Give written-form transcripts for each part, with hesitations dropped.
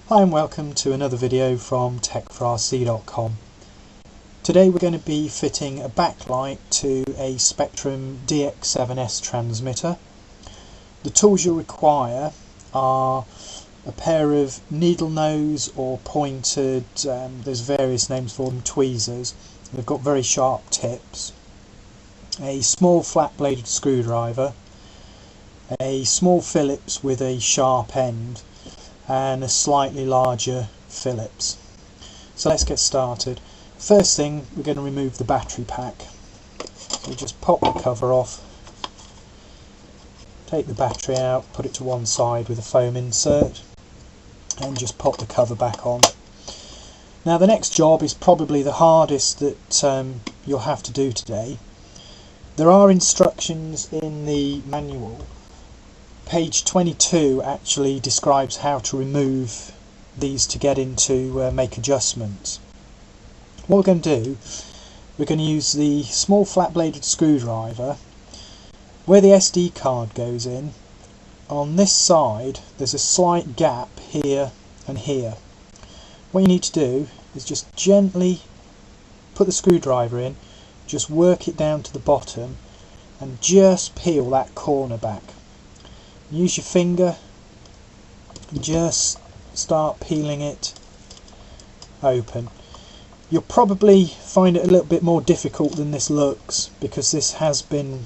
Hi and welcome to another video from Tech4rc.com. Today we're going to be fitting a backlight to a Spektrum DX7s transmitter. The tools you'll require are a pair of needle nose or pointed, there's various names for them, tweezers. They've got very sharp tips. A small flat bladed screwdriver, a small Phillips with a sharp end, and a slightly larger Phillips. So let's get started. First thing, we're going to remove the battery pack. So just pop the cover off, take the battery out, put it to one side with a foam insert, and just pop the cover back on. Now the next job is probably the hardest that you'll have to do today. There are instructions in the manual. Page 22 actually describes how to remove these to get into make adjustments. What we're going to do, we're going to use the small flat bladed screwdriver. Where the SD card goes in, on this side there's a slight gap here and here. What you need to do is just gently put the screwdriver in, just work it down to the bottom and just peel that corner back. Use your finger and just start peeling it open. You'll probably find it a little bit more difficult than this looks because this has been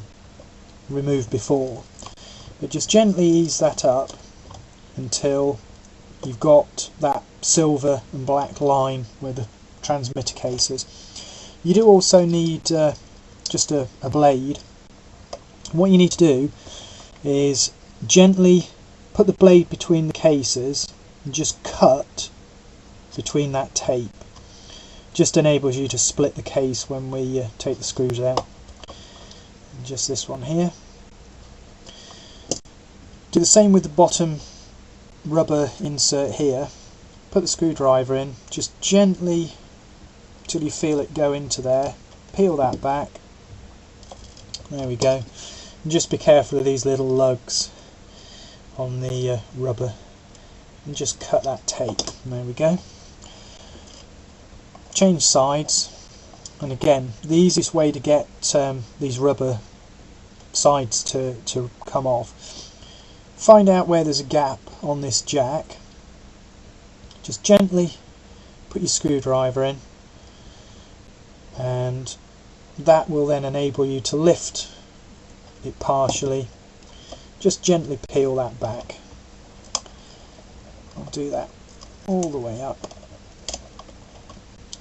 removed before. But just gently ease that up until you've got that silver and black line where the transmitter case is. You do also need just a blade. What you need to do is gently put the blade between the cases and just cut between that tape. Just enables you to split the case when we take the screws out. And just this one here. Do the same with the bottom rubber insert here. Put the screwdriver in, just gently till you feel it go into there. Peel that back. There we go. And just be careful of these little lugs on the rubber and just cut that tape. And there we go. Change sides, and again the easiest way to get these rubber sides to come off, find out where there's a gap on this jack, just gently put your screwdriver in, and that will then enable you to lift it partially. Just gently peel that back. I'll do that all the way up,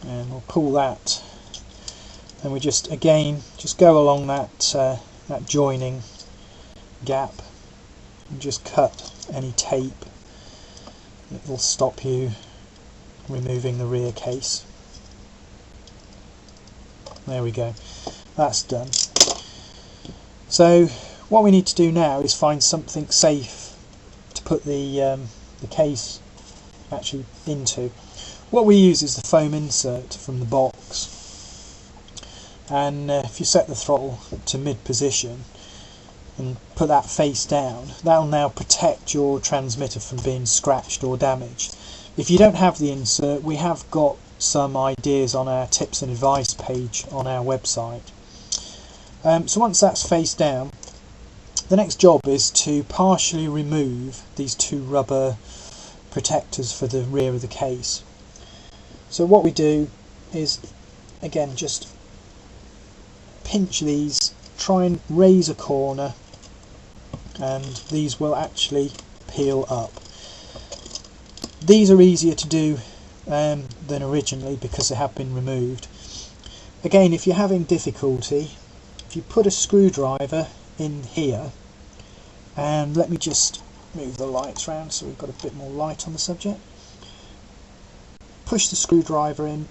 and we'll pull that, and we just go along that that joining gap and just cut any tape that will stop you removing the rear case. There we go, that's done. So what we need to do now is find something safe to put the case actually into. What we use is the foam insert from the box, and if you set the throttle to mid position and put that face down, that will now protect your transmitter from being scratched or damaged. If you don't have the insert, we have got some ideas on our tips and advice page on our website. So once that's face down, the next job is to partially remove these two rubber protectors for the rear of the case. So what we do is, again, just pinch these, try and raise a corner, and these will actually peel up. These are easier to do than originally because they have been removed. Again, if you're having difficulty, if you put a screwdriver in here, and let me just move the lights around so we've got a bit more light on the subject. Push the screwdriver in,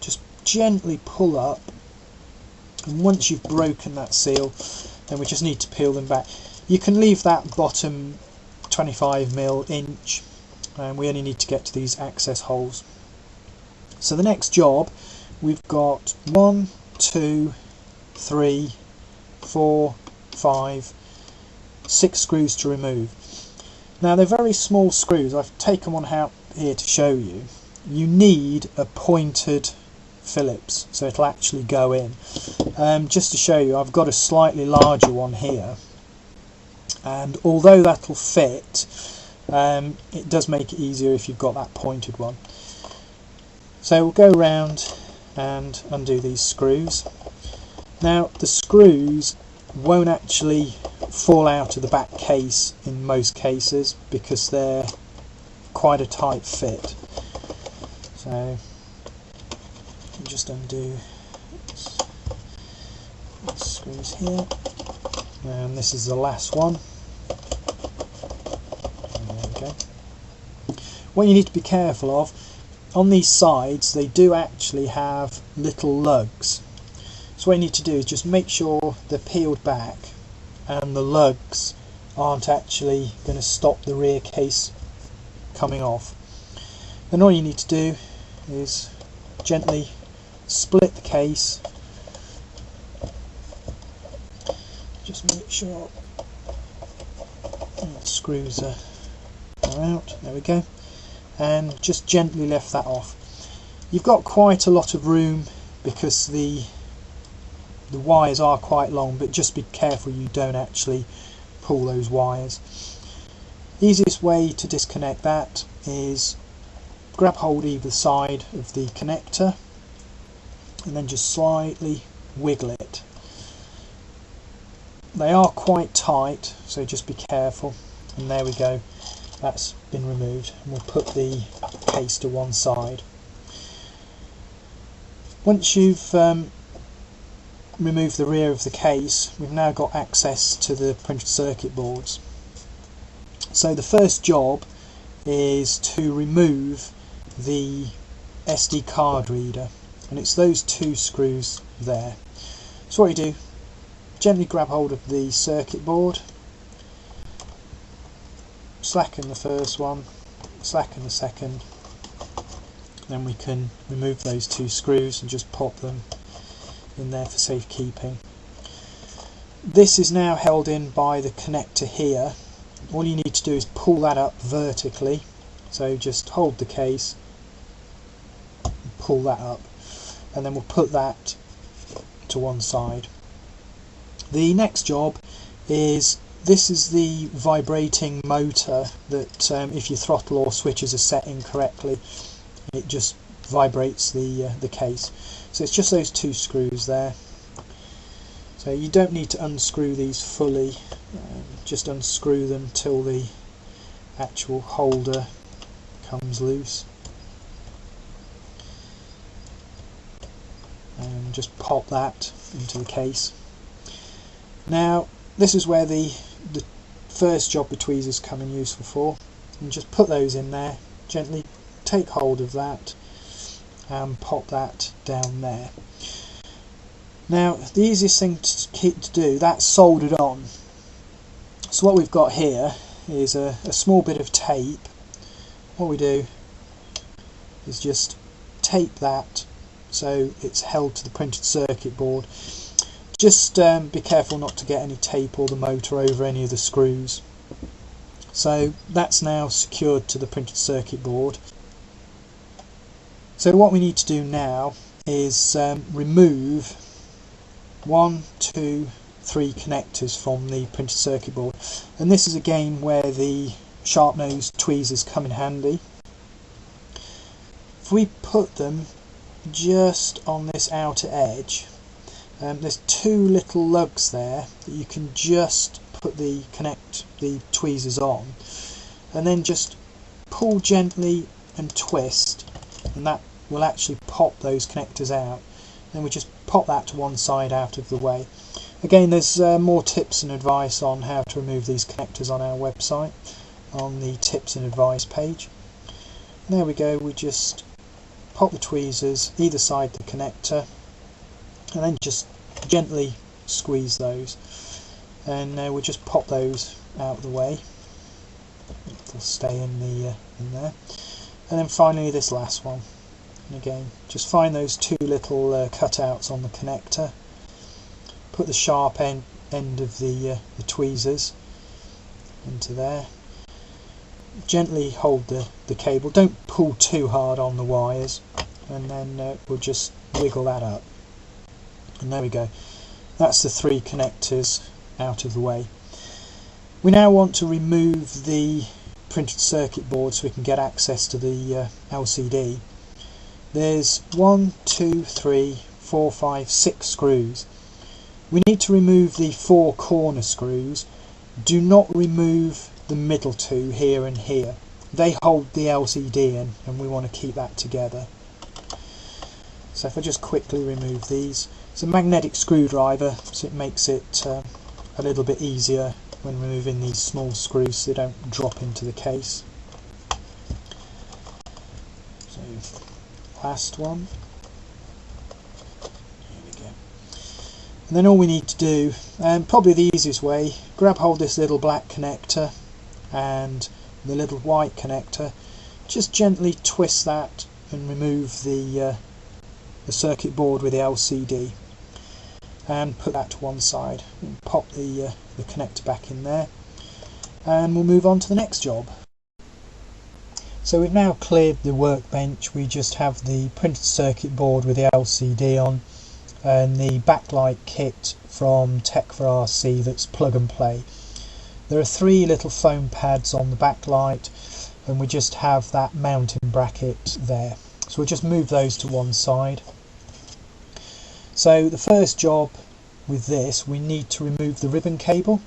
just gently pull up, and once you've broken that seal, then we just need to peel them back. You can leave that bottom 25mm inch, and we only need to get to these access holes. So the next job, we've got 1, 2, 3, 4, 5, 6 screws to remove. Now they're very small screws. I've taken one out here to show you, you need a pointed Phillips so it'll actually go in. Just to show you, I've got a slightly larger one here, and although that'll fit, it does make it easier if you've got that pointed one. So we'll go around and undo these screws. Now the screws won't actually fall out of the back case in most cases because they're quite a tight fit. So just undo these screws here, and this is the last one. There we go. What you need to be careful of, on these sides they do actually have little lugs. So what you need to do is just make sure they're peeled back and the lugs aren't actually going to stop the rear case coming off. Then all you need to do is gently split the case. Just make sure the screws are out. There we go. And just gently lift that off. You've got quite a lot of room because the wires are quite long, but just be careful you don't actually pull those wires. Easiest way to disconnect that is grab hold either side of the connector and then just slightly wiggle it. They are quite tight, so just be careful. And there we go, that's been removed. And we'll put the case to one side. Once you've remove the rear of the case, we've now got access to the printed circuit boards. So the first job is to remove the SD card reader, and it's those two screws there. So what you do, gently grab hold of the circuit board, slacken the first one, slacken the second, then we can remove those two screws and just pop them in there for safekeeping. This is now held in by the connector here. All you need to do is pull that up vertically, so just hold the case and pull that up, and then we'll put that to one side. The next job is, this is the vibrating motor that if your throttle or switches are set incorrectly, it just vibrates the case. So it's just those two screws there. So you don't need to unscrew these fully, just unscrew them till the actual holder comes loose. And just pop that into the case. Now this is where the first job the tweezers come in useful for. And just put those in there, gently take hold of that and pop that down there. Now the easiest thing to do, that's soldered on. So what we've got here is a small bit of tape. What we do is just tape that so it's held to the printed circuit board. Just be careful not to get any tape or the motor over any of the screws. So that's now secured to the printed circuit board. So what we need to do now is remove 1, 2, 3 connectors from the printed circuit board, and this is again where the sharp nosed tweezers come in handy. If we put them just on this outer edge, there's two little lugs there that you can just put the tweezers on, and then just pull gently and twist, and that will actually pop those connectors out. Then we just pop that to one side out of the way. Again, there's more tips and advice on how to remove these connectors on our website, on the tips and advice page. And there we go, we just pop the tweezers either side the connector and then just gently squeeze those, and we'll just pop those out of the way. They'll stay in there. And then finally this last one. And again, just find those two little cutouts on the connector, put the sharp end of the tweezers into there, gently hold the cable, don't pull too hard on the wires, and then we'll just wiggle that up, and there we go. That's the 3 connectors out of the way. We now want to remove the printed circuit board so we can get access to the LCD. There's 1, 2, 3, 4, 5, 6 screws. We need to remove the 4 corner screws. Do not remove the middle 2 here and here. They hold the LCD in, and we want to keep that together. So if I just quickly remove these, it's a magnetic screwdriver, so it makes it a little bit easier when removing these small screws so they don't drop into the case. So last one. Here we go. And then all we need to do, and probably the easiest way, grab hold this little black connector and the little white connector, just gently twist that and remove the circuit board with the LCD, and put that to one side. And pop the connector back in there, and we'll move on to the next job. So we've now cleared the workbench. We just have the printed circuit board with the LCD on and the backlight kit from Tech4rc that's plug and play. There are 3 little foam pads on the backlight, and we just have that mounting bracket there. So we'll just move those to one side. So the first job with this, we need to remove the ribbon cable.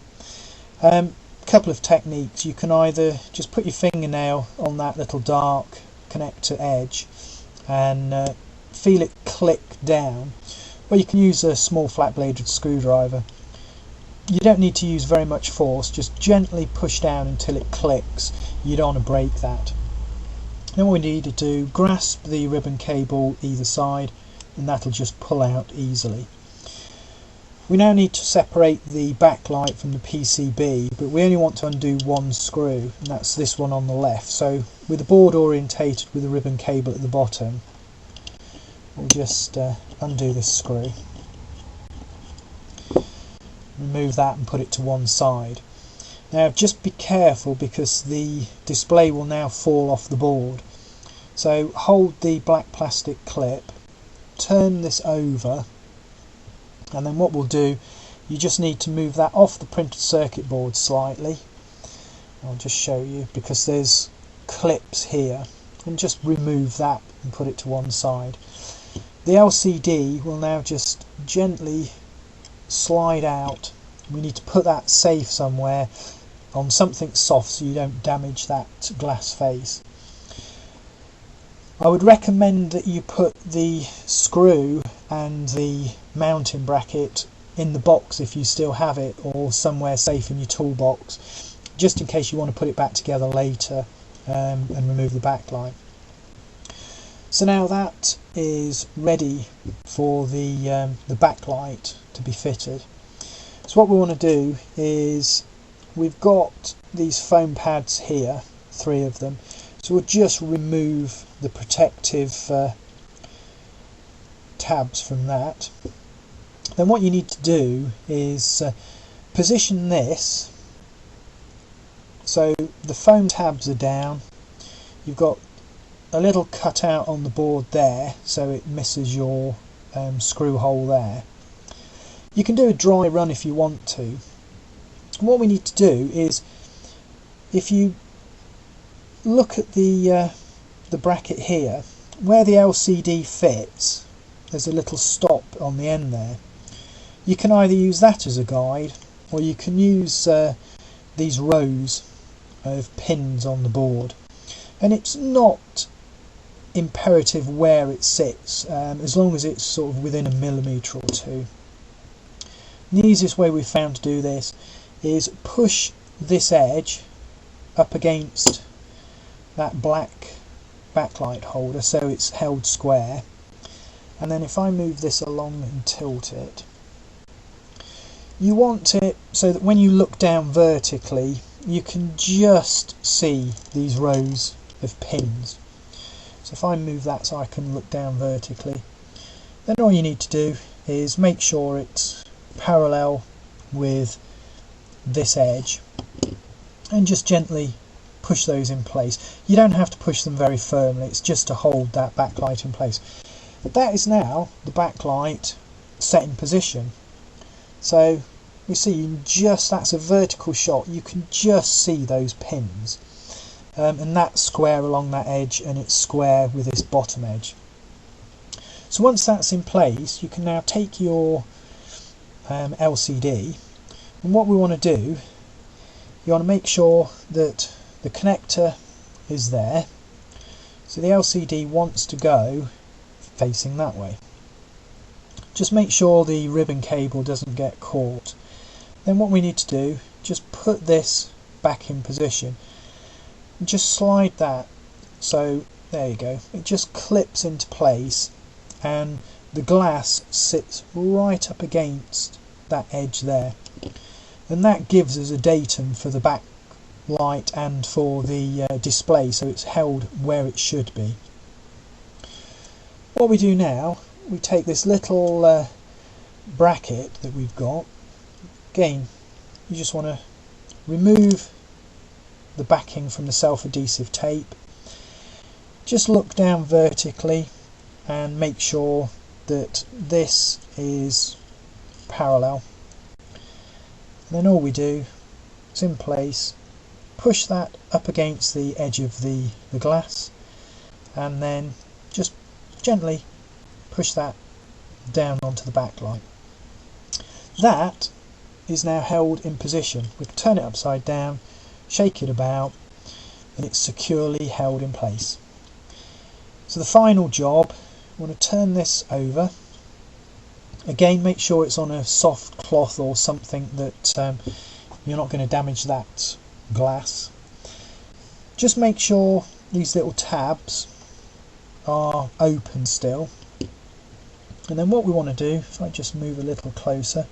Couple of techniques. You can either just put your fingernail on that little dark connector edge and feel it click down, or you can use a small flat bladed screwdriver. You don't need to use very much force, just gently push down until it clicks. You don't want to break that. Then what we need to do, grasp the ribbon cable either side, and that'll just pull out easily. We now need to separate the backlight from the PCB, but we only want to undo one screw, and that's this one on the left. So with the board orientated with the ribbon cable at the bottom, we'll just undo this screw, remove that and put it to one side. Now just be careful because the display will now fall off the board. So hold the black plastic clip, turn this over, and then what we'll do, you just need to move that off the printed circuit board slightly. I'll just show you because there's clips here, and just remove that and put it to one side. The LCD will now just gently slide out. We need to put that safe somewhere on something soft so you don't damage that glass face. I would recommend that you put the screw and the mounting bracket in the box if you still have it, or somewhere safe in your toolbox, just in case you want to put it back together later and remove the backlight. So now that is ready for the backlight to be fitted. So what we want to do is, we've got these foam pads here, 3 of them, so we'll just remove the protective tabs from that. Then what you need to do is position this so the foam tabs are down. You've got a little cutout on the board there so it misses your screw hole there. You can do a dry run if you want to. What we need to do is, if you look at the bracket here, where the LCD fits, there's a little stop on the end there. You can either use that as a guide, or you can use these rows of pins on the board, and it's not imperative where it sits, as long as it's sort of within 1 millimetre or 2. The easiest way we've found to do this is push this edge up against that black backlight holder so it's held square, and then if I move this along and tilt it, you want it so that when you look down vertically you can just see these rows of pins. So if I move that so I can look down vertically, then all you need to do is make sure it's parallel with this edge and just gently push those in place. You don't have to push them very firmly, it's just to hold that backlight in place. But that is now the backlight set in position. So you see, that's a vertical shot, you can just see those pins. And that's square along that edge, and it's square with this bottom edge. So once that's in place, you can now take your LCD, and what we want to do, you want to make sure that the connector is there, so the LCD wants to go facing that way. Just make sure the ribbon cable doesn't get caught. Then what we need to do, just put this back in position and just slide that, so there you go, it just clips into place and the glass sits right up against that edge there, and that gives us a datum for the backlight and for the display, so it's held where it should be. What we do now, we take this little bracket that we've got. Again, you just want to remove the backing from the self-adhesive tape. Just look down vertically and make sure that this is parallel. And then all we do is in place, push that up against the edge of the glass, and then just gently push that down onto the backlight. That is now held in position. We can turn it upside down, shake it about, and it's securely held in place. So the final job, I want to turn this over. Again, make sure it's on a soft cloth or something that you're not going to damage that glass. Just make sure these little tabs are open still. And then what we want to do, if I just move a little closer,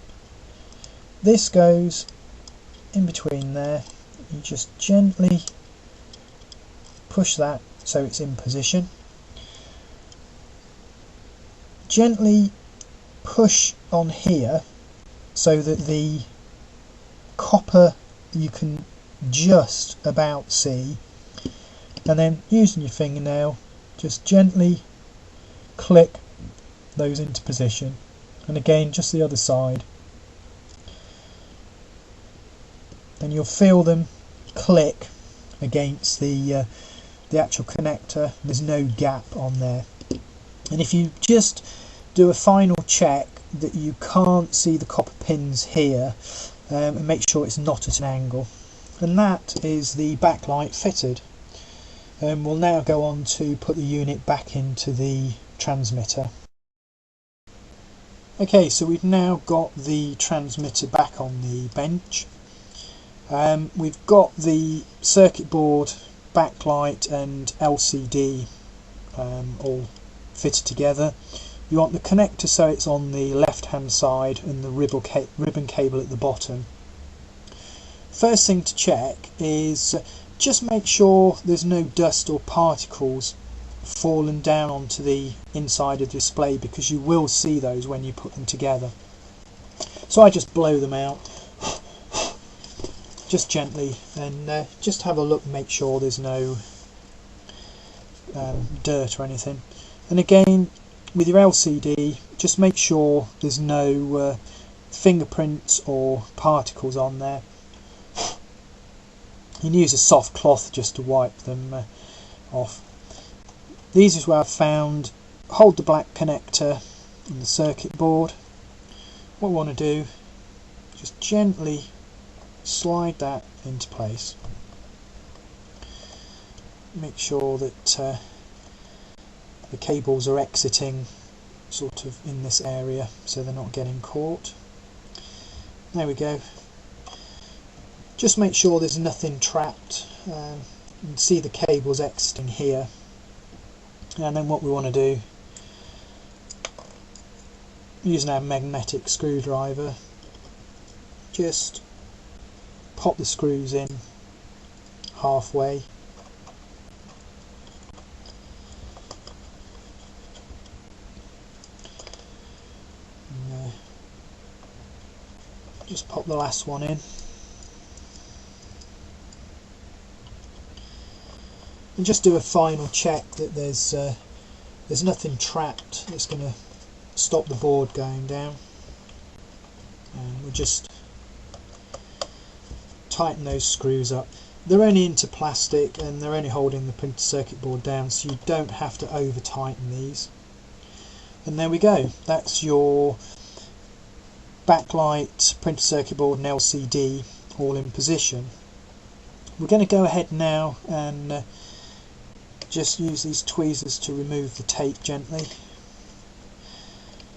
this goes in between there. You just gently push that so it's in position. Gently push on here so that the copper you can just about see, and then using your fingernail just gently click those into position, and again just the other side. Then you'll feel them click against the actual connector. There's no gap on there, and if you just do a final check that you can't see the copper pins here, and make sure it's not at an angle, and that is the backlight fitted. We'll now go on to put the unit back into the transmitter. Okay, so we've now got the transmitter back on the bench. We've got the circuit board, backlight and LCD all fitted together. You want the connector so it's on the left hand side and the ribbon cable at the bottom. First thing to check is just make sure there's no dust or particles fallen down onto the inside of the display, because you will see those when you put them together. So I just blow them out just gently, and just have a look and make sure there's no dirt or anything. And again, with your LCD, just make sure there's no fingerprints or particles on there. You can use a soft cloth just to wipe them off. These is where I've found, hold the black connector on the circuit board. What we want to do, just gently slide that into place. Make sure that the cables are exiting sort of in this area so they're not getting caught. There we go. Just make sure there's nothing trapped. You can see the cables exiting here. And then what we want to do, using our magnetic screwdriver, just pop the screws in halfway. And, just pop the last one in. and just do a final check that there's nothing trapped that's going to stop the board going down, and we'll just tighten those screws up. They're only into plastic and they're only holding the printed circuit board down, so you don't have to over tighten these. And there we go, that's your backlight, printed circuit board and LCD all in position. We're going to go ahead now and just use these tweezers to remove the tape gently.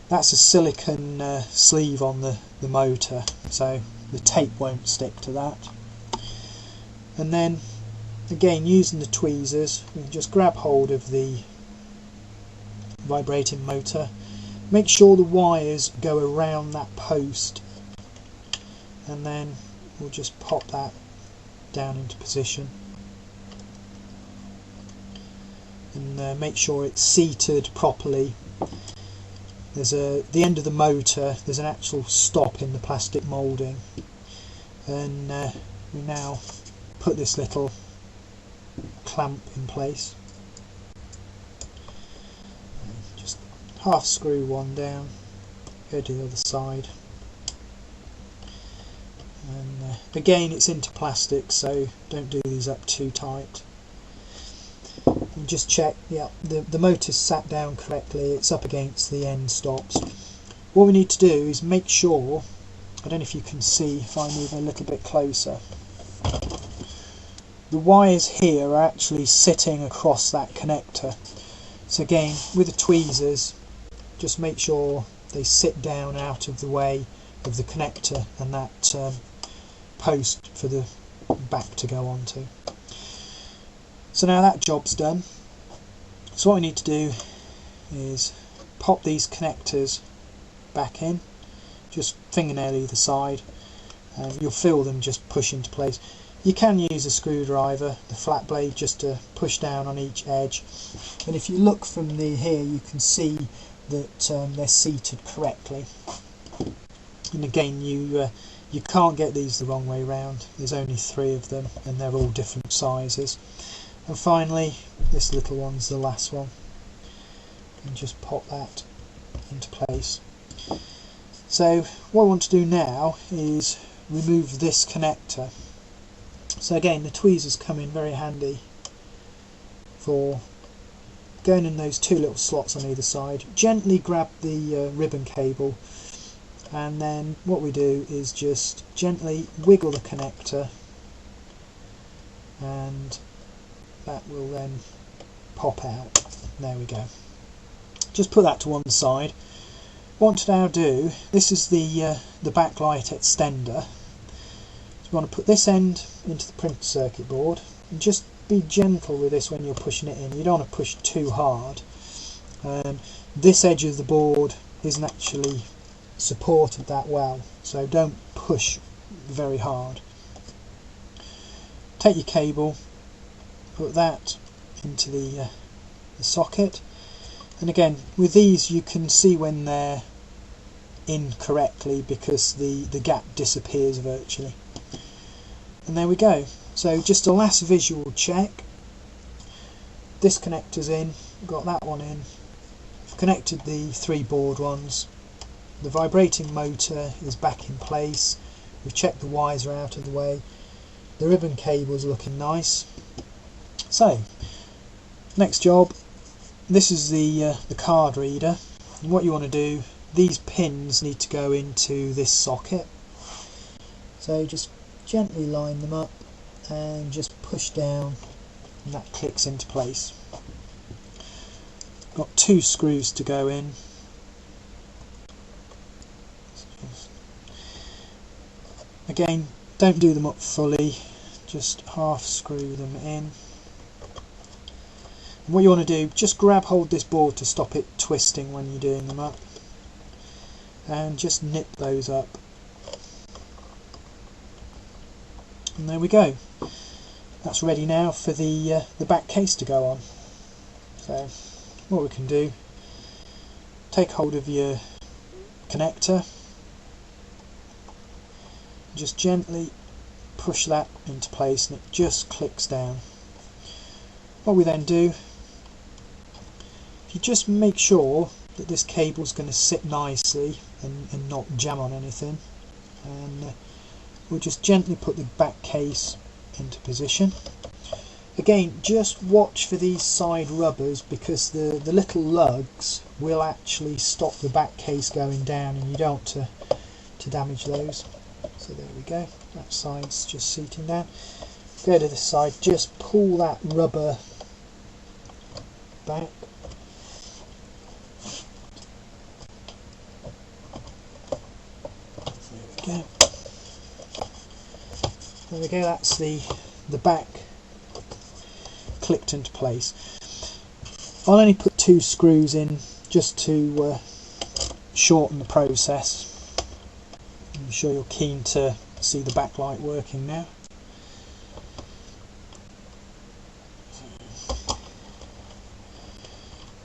That's a silicone sleeve on the motor, so the tape won't stick to that. And then again, using the tweezers, we can just grab hold of the vibrating motor. Make sure the wires go around that post, and then we'll just pop that down into position, and make sure it's seated properly. There's the end of the motor, there's an actual stop in the plastic moulding, and we now put this little clamp in place. Just half screw one down, go to the other side, and again it's into plastic, so don't do these up too tight. And just check, yeah, the motor's sat down correctly, it's up against the end stops. What we need to do is make sure, I don't know if you can see if I move a little bit closer, the wires here are actually sitting across that connector. So again, with the tweezers, just make sure they sit down out of the way of the connector and that post for the back to go onto. So now that job's done. So what we need to do is pop these connectors back in, just fingernail either side, and you'll feel them just push into place. You can use a screwdriver, the flat blade, just to push down on each edge. And if you look from here, you can see that they're seated correctly. And again, you can't get these the wrong way round. There's only 3 of them, and they're all different sizes. And finally, this little one's the last one. And just pop that into place. So what I want to do now is remove this connector. So again, the tweezers come in very handy for going in those 2 little slots on either side. Gently grab the ribbon cable, and then what we do is just gently wiggle the connector, and that will then pop out. There we go. Just put that to one side. What to now do, this is the backlight extender. So you want to put this end into the printed circuit board, and just be gentle with this when you're pushing it in. You don't want to push too hard. This edge of the board isn't actually supported that well, so don't push very hard. Take your cable, put that into the socket, and again with these you can see when they're in correctly because the gap disappears virtually. And there we go. So just a last visual check. This connector's in, got that one in. I've connected the 3 board ones. The vibrating motor is back in place. We've checked the wires are out of the way. The ribbon cable's looking nice. So, next job. This is the card reader. And what you want to do, these pins need to go into this socket. So just gently line them up and just push down, and that clicks into place. Got 2 screws to go in. Again, don't do them up fully, just half screw them in. And what you want to do, just grab hold this board to stop it twisting when you're doing them up, and just nip those up. And there we go. That's ready now for the back case to go on. So what we can do, take hold of your connector, just gently push that into place, and it just clicks down. what we then do, if you just make sure that this cable is going to sit nicely and not jam on anything, and we'll just gently put the back case into position. Again, just watch for these side rubbers, because the little lugs will actually stop the back case going down, and you don't want to damage those. So there we go, that side's just seating down. Go to this side, just pull that rubber back. There we go, that's the back clipped into place. I'll only put 2 screws in just to shorten the process. I'm sure you're keen to see the backlight working now.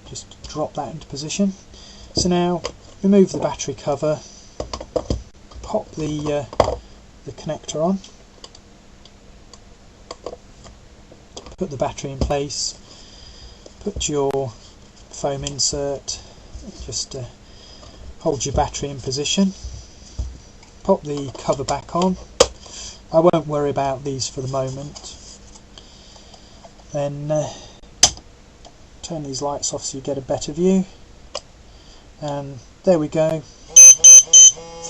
Just drop that into position. So now remove the battery cover, pop the connector on, put the battery in place, put your foam insert, just hold your battery in position, pop the cover back on. I won't worry about these for the moment. Then turn these lights off so you get a better view, and there we go.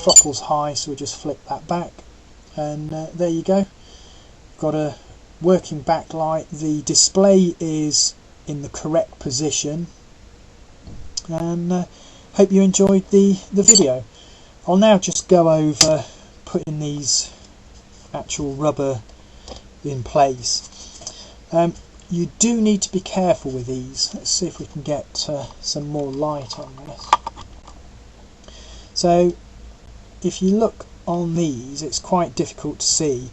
Throttle's high, so we just flick that back, and there you go. Got a working backlight. The display is in the correct position, and hope you enjoyed the video. I'll now just go over putting these actual rubber in place. You do need to be careful with these. Let's see if we can get some more light on this. So if you look on these, it's quite difficult to see,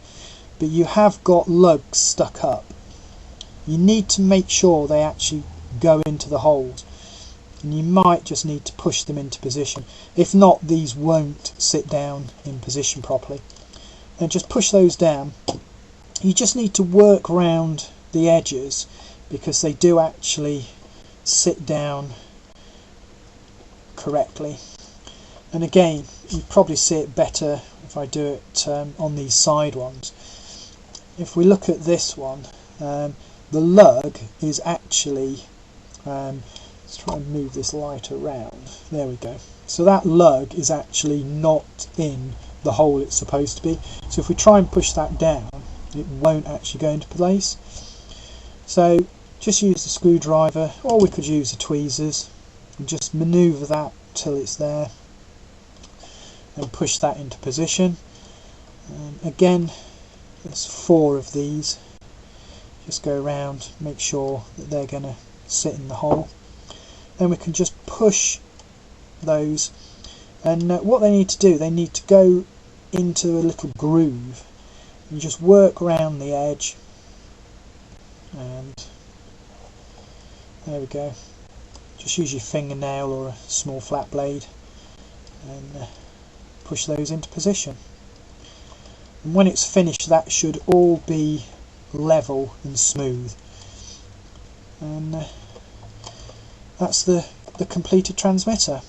but you have got lugs stuck up. You need to make sure they actually go into the holes, and you might just need to push them into position. If not, these won't sit down in position properly. And just push those down. You just need to work around the edges, because they do actually sit down correctly. And again, you probably see it better if I do it on these side ones. If we look at this one, the lug is actually, let's try and move this light around, there we go. So that lug is actually not in the hole it's supposed to be. So if we try and push that down, it won't actually go into place. So just use the screwdriver, or we could use the tweezers, and just manoeuvre that till it's there, and push that into position. Again, there's 4 of these. Just go around, make sure that they're going to sit in the hole. Then we can just push those, and what they need to do, they need to go into a little groove. You just work around the edge, and there we go. Just use your fingernail or a small flat blade and push those into position. And when it's finished, that should all be level and smooth. And that's the completed transmitter.